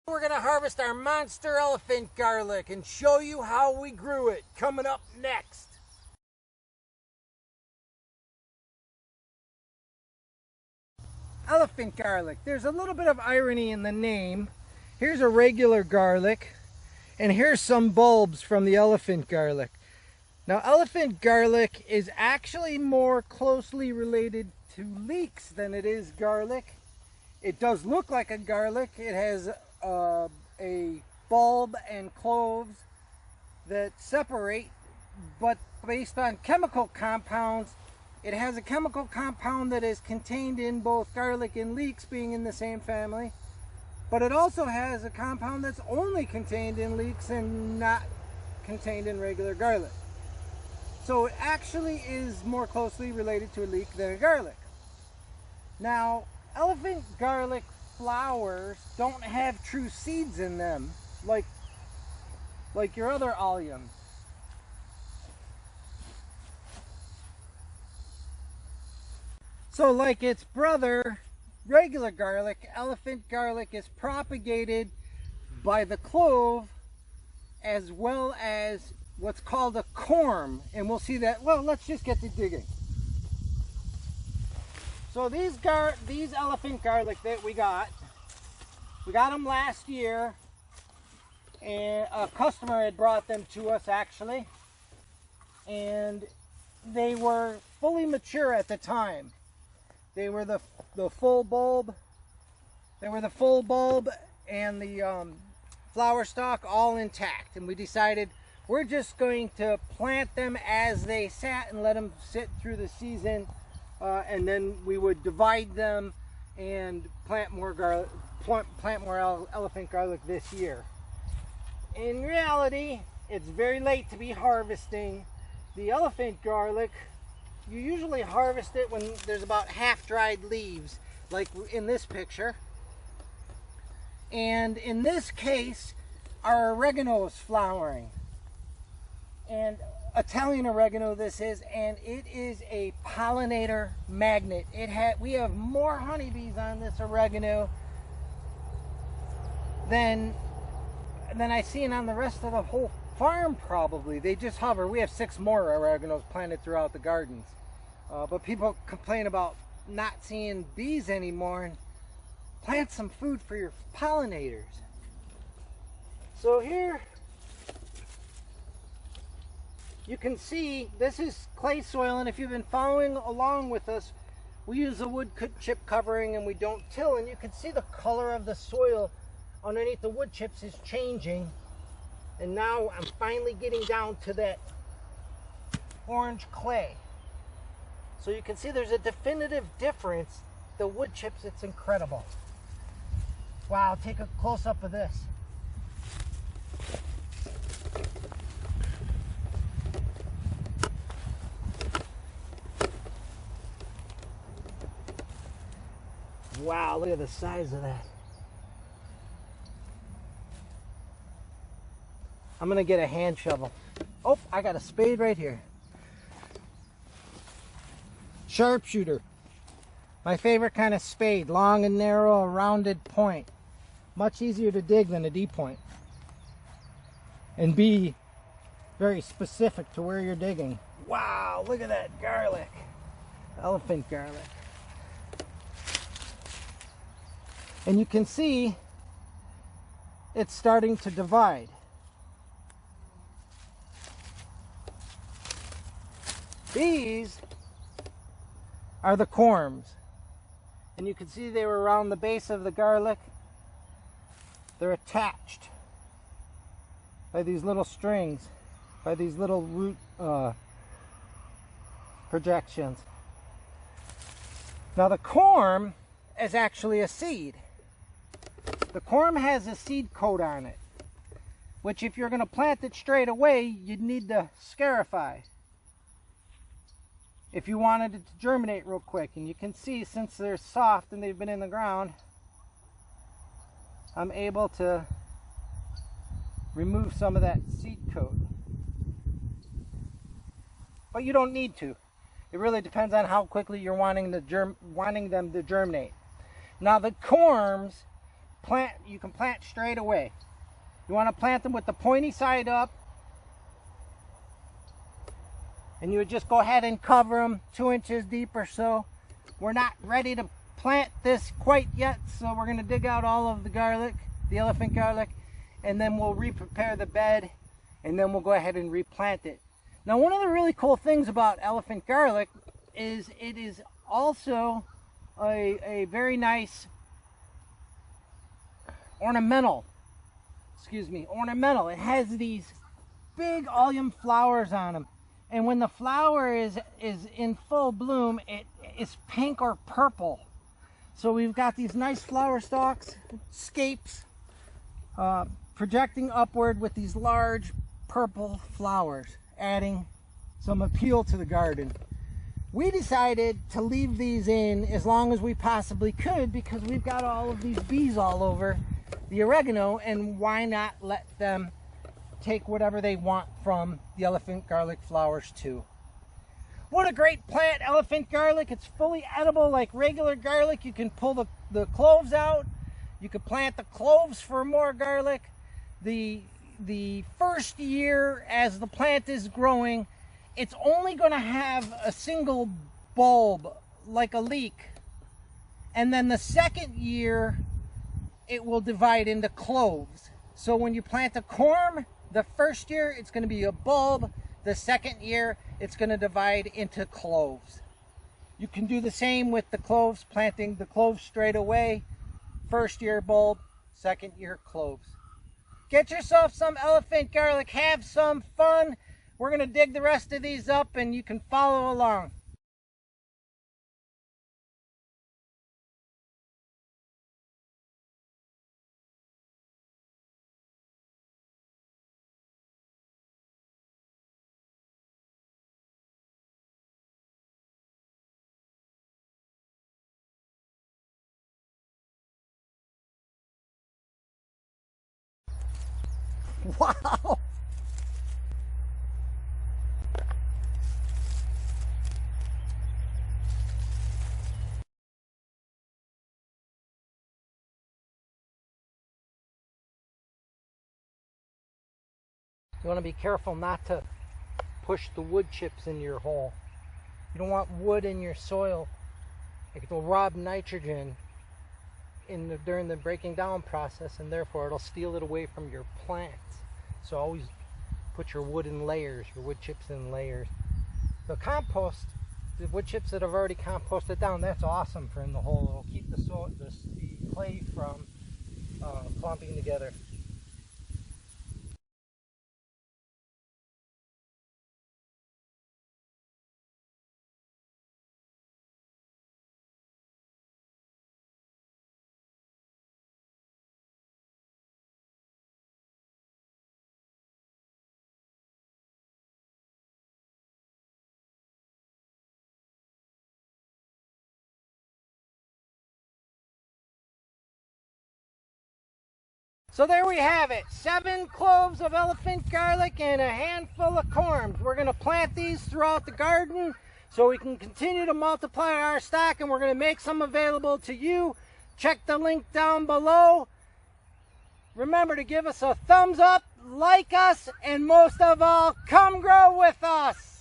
We're going to harvest our monster elephant garlic and show you how we grew it. Coming up next. Elephant garlic. There's a little bit of irony in the name. Here's a regular garlic, and here's some bulbs from the elephant garlic. Now, elephant garlic is actually more closely related to leeks than it is garlic. It does look like a garlic. It has a bulb and cloves that separate, but based on chemical compounds, it has a chemical compound that is contained in both garlic and leeks, being in the same family, but it also has a compound that's only contained in leeks and not contained in regular garlic. So it actually is more closely related to a leek than a garlic. Now, elephant garlic flowers don't have true seeds in them like your other alliums. So like its brother, regular garlic, elephant garlic is propagated by the clove as well as what's called a corm, and we'll see that. Well, let's just get to digging. So these elephant garlic that we got them last year, and a customer had brought them to us actually, and they were fully mature at the time. They were the full bulb. They were the full bulb and the flower stalk all intact, and we decided we're just going to plant them as they sat and let them sit through the season. And then we would divide them and plant more elephant garlic this year. In reality, it's very late to be harvesting the elephant garlic. You usually harvest it when there's about half-dried leaves, like in this picture. And in this case, our oregano is flowering. And Italian oregano this is, and it is a pollinator magnet. We have more honeybees on this oregano than I seen on the rest of the whole farm probably. They just hover. We have 6 more oreganos planted throughout the gardens. But people complain about not seeing bees anymore, and plant some food for your pollinators. So here you can see this is clay soil, and if you've been following along with us, we use a wood chip covering and we don't till, and you can see the color of the soil underneath the wood chips is changing, and now I'm finally getting down to that orange clay. So you can see there's a definitive difference. The wood chips, it's incredible. Wow, take a close-up of this. Wow, look at the size of that. I'm gonna get a hand shovel. Oh, I got a spade right here. Sharpshooter. My favorite kind of spade. Long and narrow, a rounded point. Much easier to dig than a D-point. And be very specific to where you're digging. Wow, look at that garlic. Elephant garlic. And you can see it's starting to divide. These are the corms. And you can see they were around the base of the garlic. They're attached by these little strings, by these little root projections. Now the corm is actually a seed. The corm has a seed coat on it, which if you're going to plant it straight away, you'd need to scarify if you wanted it to germinate real quick. And you can see, since they're soft and they've been in the ground, I'm able to remove some of that seed coat. But you don't need to. It really depends on how quickly you're wanting them to germinate. Now the corms can plant straight away. You want to plant them with the pointy side up, and you would just go ahead and cover them 2 inches deep or so. We're not ready to plant this quite yet, so we're going to dig out all of the garlic, the elephant garlic, and then we'll re-prepare the bed, and then we'll go ahead and replant it. Now, one of the really cool things about elephant garlic is it is also a very nice ornamental. It has these big allium flowers on them, and when the flower is in full bloom, it is pink or purple. So we've got these nice flower stalks, scapes, projecting upward with these large purple flowers, adding some appeal to the garden. We decided to leave these in as long as we possibly could because we've got all of these bees all over the oregano, and why not let them take whatever they want from the elephant garlic flowers too. What a great plant, elephant garlic. It's fully edible like regular garlic. You can pull the cloves out. You can plant the cloves for more garlic. The first year as the plant is growing, it's only going to have a single bulb like a leek. And then the second year, it will divide into cloves. So when you plant a corm, the first year it's going to be a bulb. The second year it's going to divide into cloves. You can do the same with the cloves, planting the cloves straight away. First year bulb, second year cloves. Get yourself some elephant garlic, have some fun. We're going to dig the rest of these up and you can follow along. Wow! You want to be careful not to push the wood chips in your hole. You don't want wood in your soil. It will rob nitrogen during the breaking down process, and therefore it'll steal it away from your plants. So always put your wood in layers, your wood chips in layers. The compost, the wood chips that have already composted down, that's awesome for in the hole. It'll keep the clay from clumping together. So there we have it, 7 cloves of elephant garlic and a handful of corms. We're going to plant these throughout the garden so we can continue to multiply our stock, and we're going to make some available to you. Check the link down below. Remember to give us a thumbs up, like us, and most of all, come grow with us.